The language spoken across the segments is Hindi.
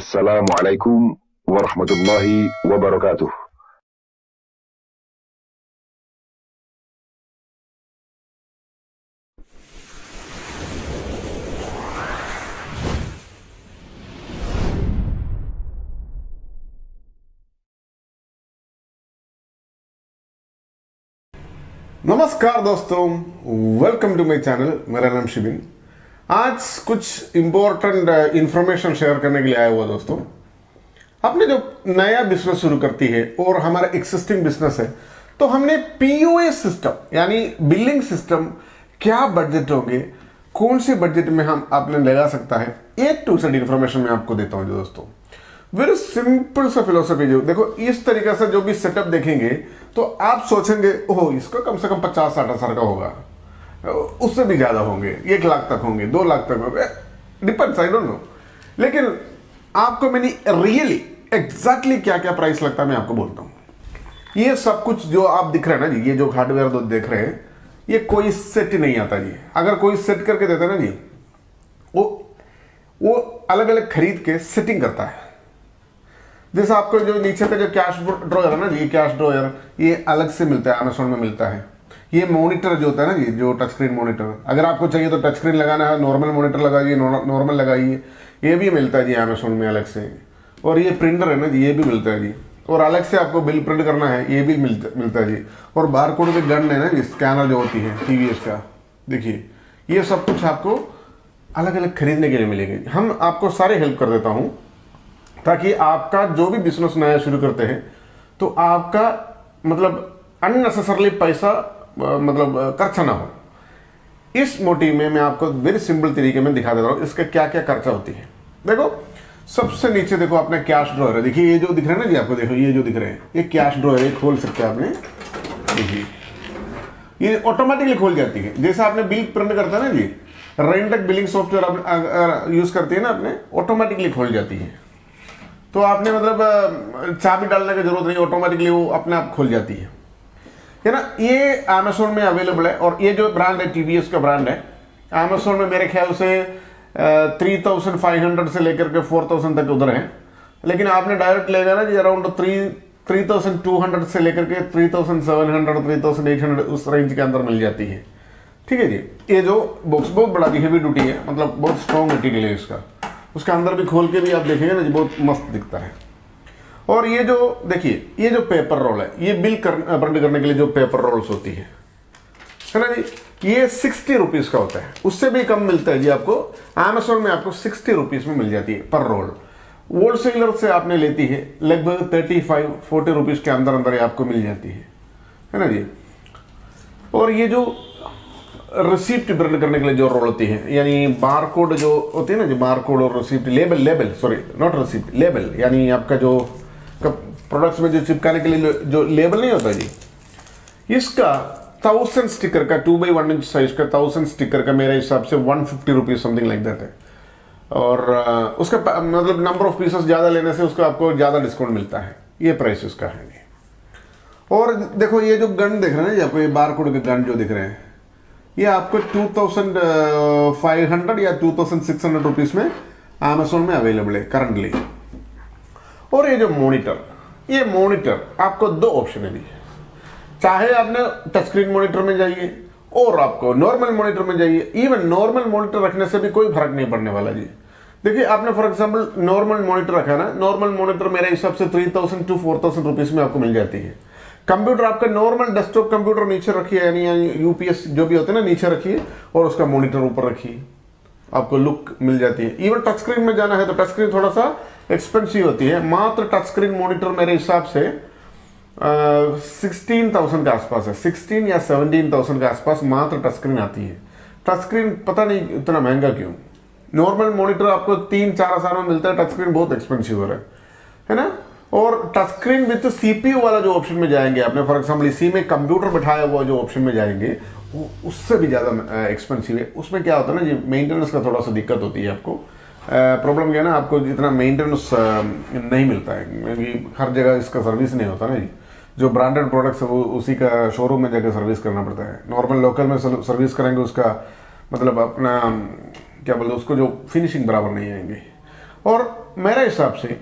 अस्सलामु अलैकुम वरहमतुल्लाहि वबरकातुह। नमस्कार दोस्तों, वेलकम टू माय चैनल। मेरा नाम शिबिन। आज कुछ इम्पोर्टेंट इंफॉर्मेशन शेयर करने के लिए आया हुआ दोस्तों। आपने जो नया बिजनेस शुरू करती है और हमारा एक्सिस्टिंग बिजनेस है, तो हमने पीओएस सिस्टम यानी बिलिंग सिस्टम क्या बजट होंगे, कौन से बजट में हम आपने लगा सकता है, एक टू सेड इंफॉर्मेशन मैं आपको देता हूं दोस्तों। वेरी सिंपल सा फिलोसफी। जो देखो, इस तरीके से जो भी सेटअप देखेंगे तो आप सोचेंगे ओह इसका कम से कम 50-60 हज़ार का होगा, उससे भी ज्यादा होंगे, 1 लाख तक होंगे, 2 लाख तक होंगे, डिपेंड्स, आई डोंट नो। लेकिन आपको मैंने रियली एग्जैक्टली क्या क्या प्राइस लगता है मैं आपको बोलता हूं। ये सब कुछ जो आप दिख रहे हैं ना जी, ये जो हार्डवेयर दो देख रहे हैं, ये कोई सेट ही नहीं आता जी। अगर कोई सेट करके देता ना जी, वो अलग अलग खरीद के सेटिंग करता है। जैसे आपको जो नीचे का जो कैश ड्रॉयर है ना जी, कैश ड्रॉयर ये अलग से मिलता है, अमेज़न में मिलता है। ये मॉनिटर जो होता है ना जी, जो टच स्क्रीन मॉनिटर, अगर आपको चाहिए तो टच स्क्रीन लगाना है, नॉर्मल मॉनिटर लगाइए, नॉर्मल लगाइए, ये भी मिलता है जी अमेज़न में अलग से। और ये प्रिंटर है ना जी, ये भी मिलता है जी। और अलग से आपको बिल प्रिंट करना है, ये भी मिलता है जी। और बारकोड के गन है ना जी, स्कैनर जो होती है टीवीएस का, देखिए ये सब कुछ आपको अलग अलग खरीदने के लिए मिलेंगे। हम आपको सारे हेल्प कर देता हूँ, ताकि आपका जो भी बिजनेस नया शुरू करते हैं तो आपका मतलब अननेसेसरली पैसा मतलब खर्चा ना हो। इस मोटिव में मैं आपको वेरी सिंपल तरीके में दिखा देता हूँ इसका क्या क्या खर्चा होती है। देखो, सबसे नीचे देखो अपना कैश ड्रॉयर है। देखिए ये जो दिख रहे हैं ना जी आपको, देखो ये जो दिख रहे हैं, ये कैश ड्रॉयर है, खोल सकते हैं आपने। देखिए ये ऑटोमेटिकली खोल जाती है। जैसे आपने बिल प्रिंट करता है ना जी, रेंटक बिलिंग सॉफ्टवेयर यूज करती है ना आपने, ऑटोमेटिकली खोल जाती है। तो आपने मतलब चाबी डालने की जरूरत नहीं, ऑटोमेटिकली वो अपने आप खुल जाती है ना। ये अमेज़न में अवेलेबल है। और ये जो ब्रांड है टीवीएस का ब्रांड है, अमेज़न में मेरे ख्याल से 3500 से लेकर के 4000 तक उधर है। लेकिन आपने डायरेक्ट लेगा ना जी, अराउंड 3200 से लेकर के 3700 3800 उस रेंज के अंदर मिल जाती है। ठीक है जी। ये जो बॉक्स बहुत बड़ा हेवी ड्यूटी है, मतलब बहुत स्ट्रॉन्ग मटीरियल है इसका। उसका अंदर भी खोल के भी आप देखेंगे ना जी, बहुत मस्त दिखता है। और ये जो देखिए, ये जो पेपर रोल है, ये बिल प्रिंट करने के लिए जो पेपर रोल्स होती है ना जी, ये 60 रुपीज़ का होता है। उससे भी कम मिलता है जी आपको अमेज़न में, आपको 60 रुपीज़ में मिल जाती है पर रोल। होलसेलर से आपने लेती है लगभग 35-40 रुपीज़ के अंदर अंदर आपको मिल जाती है ना जी। और ये जो रिसिप्ट प्रिंट करने के लिए जो रोल होती है, यानी बारकोड जो होती है ना जी, बारकोड और receipt, label sorry not receipt, label, यानी आपका जो प्रोडक्ट्स में जो चिपकाने के लिए जो लेबल नहीं होता जी, इसका 1000 स्टिकर का 2x1 इंच साइज का 1000 स्टिकर का मेरे हिसाब से 150 रुपीज समथिंग लाइक दैट है। और उसका मतलब नंबर ऑफ पीसेस ज़्यादा लेने से उसका आपको ज़्यादा डिस्काउंट मिलता है। ये प्राइस उसका है जी। और देखो ये जो गन देख रहे हैं ना जी आपको, ये बारकोड के गन जो दिख रहे हैं, ये आपको 2500 या 2600 रुपीज़ में अमेज़न में अवेलेबल है करंटली। और ये जो मॉनिटर, ये मॉनिटर आपको 2 ऑप्शन है जी। चाहे आपने टच स्क्रीन मॉनिटर में जाइए और आपको नॉर्मल मॉनिटर में जाइए। इवन नॉर्मल मॉनिटर रखने से भी कोई फर्क नहीं पड़ने वाला जी। देखिए आपने फॉर एग्जांपल नॉर्मल मॉनिटर रखा ना, नॉर्मल मॉनिटर मेरे हिसाब से 3000 to 4000 रुपीज़ में आपको मिल जाती है। कंप्यूटर आपका नॉर्मल डेस्कटॉप कंप्यूटर नीचे रखिए, यानी यूपीएस जो भी होते हैं ना, नीचे रखिए और उसका मॉनिटर ऊपर रखिए, आपको लुक मिल जाती है। इवन टच स्क्रीन में जाना है तो टच स्क्रीन थोड़ा सा एक्सपेंसिव होती है। मात्र टच स्क्रीन मॉनिटर मेरे हिसाब से 16,000 के आसपास है, 16 या 17,000 के आसपास मात्र टच स्क्रीन आती है। टच स्क्रीन पता नहीं इतना महंगा क्यों। नॉर्मल मॉनिटर आपको 3-4 हज़ार में मिलता है, टच स्क्रीन बहुत एक्सपेंसिव हो रहा है ना। और टच स्क्रीन विद सीपीयू वाला जो ऑप्शन में जाएंगे आपने, फॉर एग्जांपल इसी में कंप्यूटर बिठाया हुआ जो ऑप्शन में जाएंगे, वो उससे भी ज़्यादा एक्सपेंसिव है। उसमें क्या होता है ना जी, मेंटेनेंस का थोड़ा सा दिक्कत होती है आपको। प्रॉब्लम क्या है ना, आपको इतना मेंटेनेंस नहीं मिलता है, क्योंकि हर जगह इसका सर्विस नहीं होता ना जी। जो ब्रांडेड प्रोडक्ट्स है वो उसी का शोरूम में जाकर सर्विस करना पड़ता है। नॉर्मल लोकल में सर्विस करेंगे उसका मतलब अपना क्या बोलते हैं, उसको जो फिनिशिंग बराबर नहीं आएंगे। और मेरे हिसाब से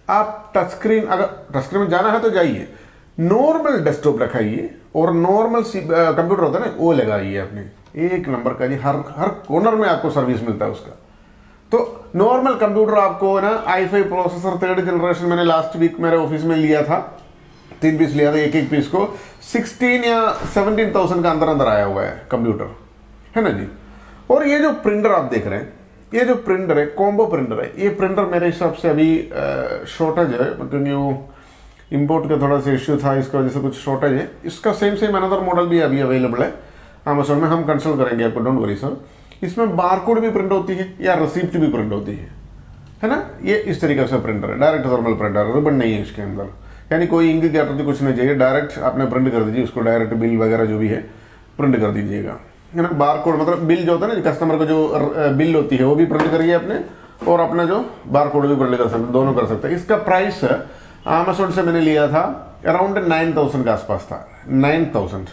आप टच स्क्रीन, अगर टच स्क्रीन में जाना है तो जाइए, नॉर्मल डेस्कटॉप रखाइए और नॉर्मल कंप्यूटर होता है ना वो लगाइए अपने, एक नंबर का जी, हर कॉर्नर में आपको सर्विस मिलता है उसका। तो नॉर्मल कंप्यूटर आपको ना i5 प्रोसेसर 3rd जनरेशन, मैंने लास्ट वीक मेरे ऑफिस में लिया था, 3 पीस लिया था, एक पीस को 16 या 17,000 का अंदर आया हुआ है कंप्यूटर, है ना जी। और ये जो प्रिंटर आप देख रहे हैं, ये जो प्रिंटर है कॉम्बो प्रिंटर है, ये प्रिंटर मेरे हिसाब से अभी शॉर्टेज है, क्योंकि वो इंपोर्ट का थोड़ा सा इश्यू था, इसकी वजह से कुछ शॉर्टेज है। इसका सेम अनदर मॉडल भी अभी अवेलेबल है अमेज़न में, हम कंसल्ट करेंगे आपको, डोंट वरी सर। इसमें बारकोड भी प्रिंट होती है या रिसिप्ट भी प्रिंट होती है ना। ये इस तरीके से प्रिंटर है, डायरेक्ट थर्मल प्रिंटर, रिबन नहीं है इसके अंदर, यानी कोई इंक की आकृति कुछ नहीं चाहिए, डायरेक्ट आपने प्रिंट कर दीजिए उसको, डायरेक्ट बिल वगैरह जो भी है प्रिंट कर दीजिएगा, है ना। बारकोड मतलब बिल जो होता है ना, कस्टमर को जो बिल होती है वो भी प्रिंट करिए अपने, और अपना जो बारकोड भी प्रिंट कर सकते, दोनों कर सकते हैं। इसका प्राइस अमेज़न से मैंने लिया था अराउंड 9,000 के आसपास था, 9,000।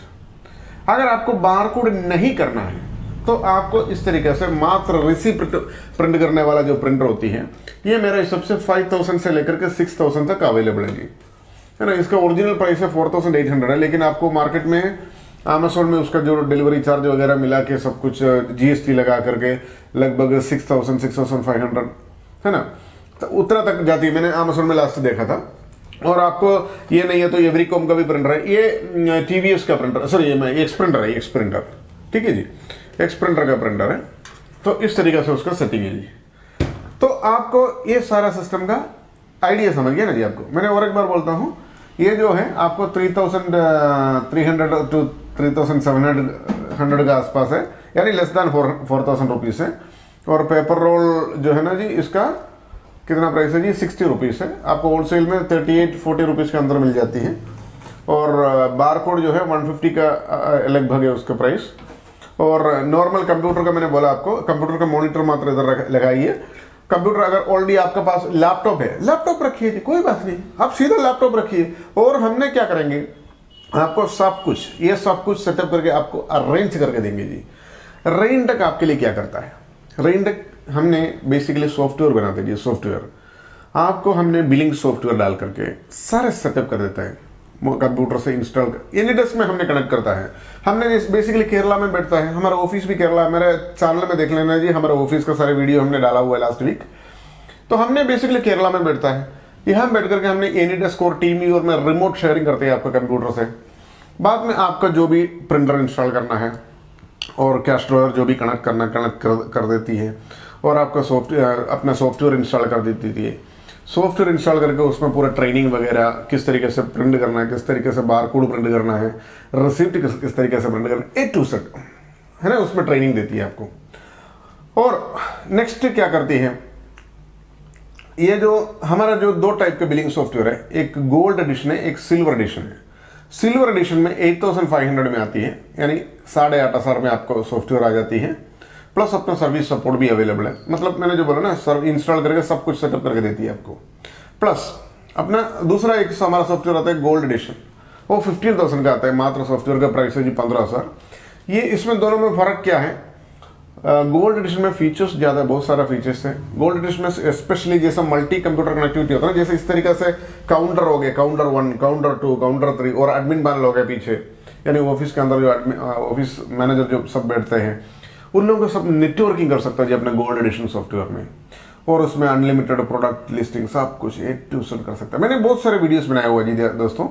अगर आपको बारकोड नहीं करना है तो आपको इस तरीके से मात्र रिसिप्ट प्रिंट करने वाला जो प्रिंटर होती है, ये मेरे हिसाब से 5,000 से लेकर के 6,000 तक अवेलेबल है जी, है ना। इसका ओरिजिनल प्राइस है 4,800 है, लेकिन आपको मार्केट में अमेज़न में उसका जो डिलीवरी चार्ज वगैरह मिला के सब कुछ GST लगा करके लगभग 6,000 6,500, है ना, तो उतना तक जाती है। मैंने अमेज़न में लास्ट देखा था। और आपको ये नहीं है तो एवरीकॉम का भी प्रिंटर है, ये TVS का प्रिंटर, सॉरी ये एक्स प्रिंटर है, एक्स प्रिंटर, ठीक है जी, एक्स प्रिंटर का प्रिंटर है। तो इस तरीके से उसका सेटिंग है जी। तो आपको ये सारा सिस्टम का आइडिया समझ गया ना जी आपको। मैंने और एक बार बोलता हूँ, ये जो है आपको 3,300 to 3,700 के आसपास है, यानी लेस दैन 4,000 रुपीज़ है। और पेपर रोल जो है ना जी, इसका कितना प्राइस है जी, 60 रुपीज़ है। आपको होलसेल में 38-40 रुपीज़ के अंदर मिल जाती है। और बारकोड जो है 150 का लगभग है उसका प्राइस। और नॉर्मल कंप्यूटर का मैंने बोला आपको, कंप्यूटर का मॉनिटर मात्र इधर लगाइए। कंप्यूटर अगर ऑलरेडी आपके पास लैपटॉप है, लैपटॉप रखिए जी, कोई बात नहीं, आप सीधा लैपटॉप रखिए। और हमने क्या करेंगे, आपको सब कुछ, ये सब कुछ सेटअप करके आपको अरेंज करके देंगे जी। रेनटेक आपके लिए क्या करता है, रेनटेक हमने बेसिकली सॉफ्टवेयर बनाते हैं, सॉफ्टवेयर आपको हमने बिलिंग सॉफ्टवेयर डाल करके सारे सेटअप कर देता है, कंप्यूटर से इंस्टॉल एनीडेस्क में हमने कनेक्ट करता है। हमने बेसिकली केरला में बैठता है, हमारा ऑफिस भी केरला है, मेरे चैनल में देख लेना जी, हमारा ऑफिस का सारे वीडियो हमने डाला हुआ है लास्ट वीक। तो हमने बेसिकली केरला में बैठता है, यहाँ बैठ करके हमने एनीडेस्क और टीम और में रिमोट शेयरिंग करते हैं आपका कंप्यूटर से। बाद में आपका जो भी प्रिंटर इंस्टॉल करना है और कैश ड्रॉयर जो भी कनेक्ट करना कनेक्ट कर देती है, और आपका सॉफ्टवेयर अपना सॉफ्टवेयर इंस्टॉल कर देती है। सॉफ्टवेयर इंस्टॉल करके उसमें पूरा ट्रेनिंग वगैरह किस तरीके से प्रिंट करना है, किस तरीके से बारकोड प्रिंट करना है, रिसिप्ट किस तरीके से प्रिंट करना है, A to Z, है ना, उसमें ट्रेनिंग देती है आपको। और नेक्स्ट क्या करती है, ये जो हमारा जो 2 टाइप के बिलिंग सॉफ्टवेयर है, एक गोल्ड एडिशन है, एक सिल्वर एडिशन है। सिल्वर एडिशन में 8,500 में आती है, यानी 8,500 में आपको सॉफ्टवेयर आ जाती है, प्लस अपना सर्विस सपोर्ट भी अवेलेबल है। मतलब मैंने जो बोला ना, सर्व इंस्टॉल करके सब कुछ सेटअप करके देती है आपको। प्लस अपना दूसरा एक हमारा सॉफ्टवेयर आता है गोल्ड एडिशन, वो 15,000 का आता है, मात्र सॉफ्टवेयर का प्राइस है जी 15,000। ये इसमें दोनों में फर्क क्या है, गोल्ड एडिशन में फीचर्स ज़्यादा, बहुत सारा फीचर्स है गोल्ड एडिशन में, स्पेशली जैसा मल्टी कंप्यूटर कनेक्टिविटी होता है ना, जैसे इस तरीके से काउंटर हो गए, काउंटर 1, काउंटर 2, काउंटर 3 और एडमिन पैनल हो गया पीछे, यानी ऑफिस के अंदर जो ऑफिस मैनेजर जो सब बैठते हैं उन लोगों को सब नेटवर्किंग कर सकता है जी अपने गोल्ड एडिशन सॉफ्टवेयर में। और उसमें अनलिमिटेड प्रोडक्ट लिस्टिंग सब कुछ A to Z कर सकता है। मैंने बहुत सारे वीडियोस बनाए हुए जी दोस्तों,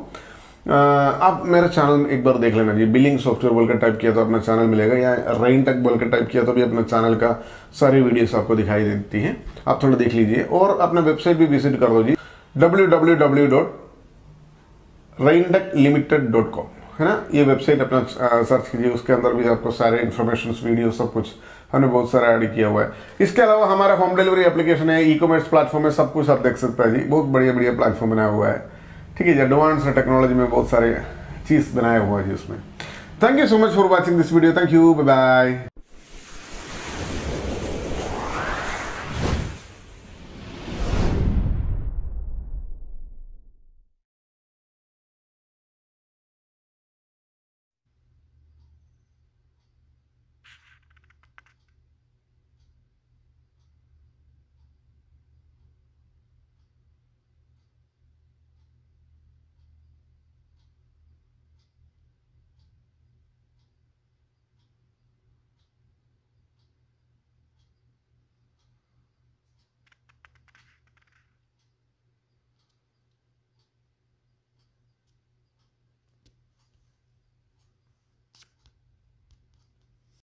आप मेरे चैनल में एक बार देख लेना जी। बिलिंग सॉफ्टवेयर बोल कर टाइप किया तो अपना चैनल मिलेगा, या रेनटेक बोल कर टाइप किया तो भी अपना चैनल का सारी वीडियोस आपको दिखाई देती हैं, आप थोड़ा देख लीजिए। और अपना वेबसाइट भी विजिट कर दो जी, www.rainteklimited.com, है ना, ये वेबसाइट अपना सर्च कीजिए, उसके अंदर भी आपको सारे इन्फॉर्मेशन वीडियो सब कुछ हमने बहुत सारा ऐड किया हुआ है। इसके अलावा हमारा होम डिलीवरी एप्लीकेशन है, ई-कॉमर्स प्लेटफॉर्म है, सब कुछ आप देख सकते हैं जी, बहुत बढ़िया बढ़िया प्लेटफॉर्म बनाया हुआ है, ठीक है जी। एडवांस टेक्नोलॉजी में बहुत सारे चीज़ बनाया हुआ है जी उसमें। Thank you so much for watching this video, thank you, bye bye.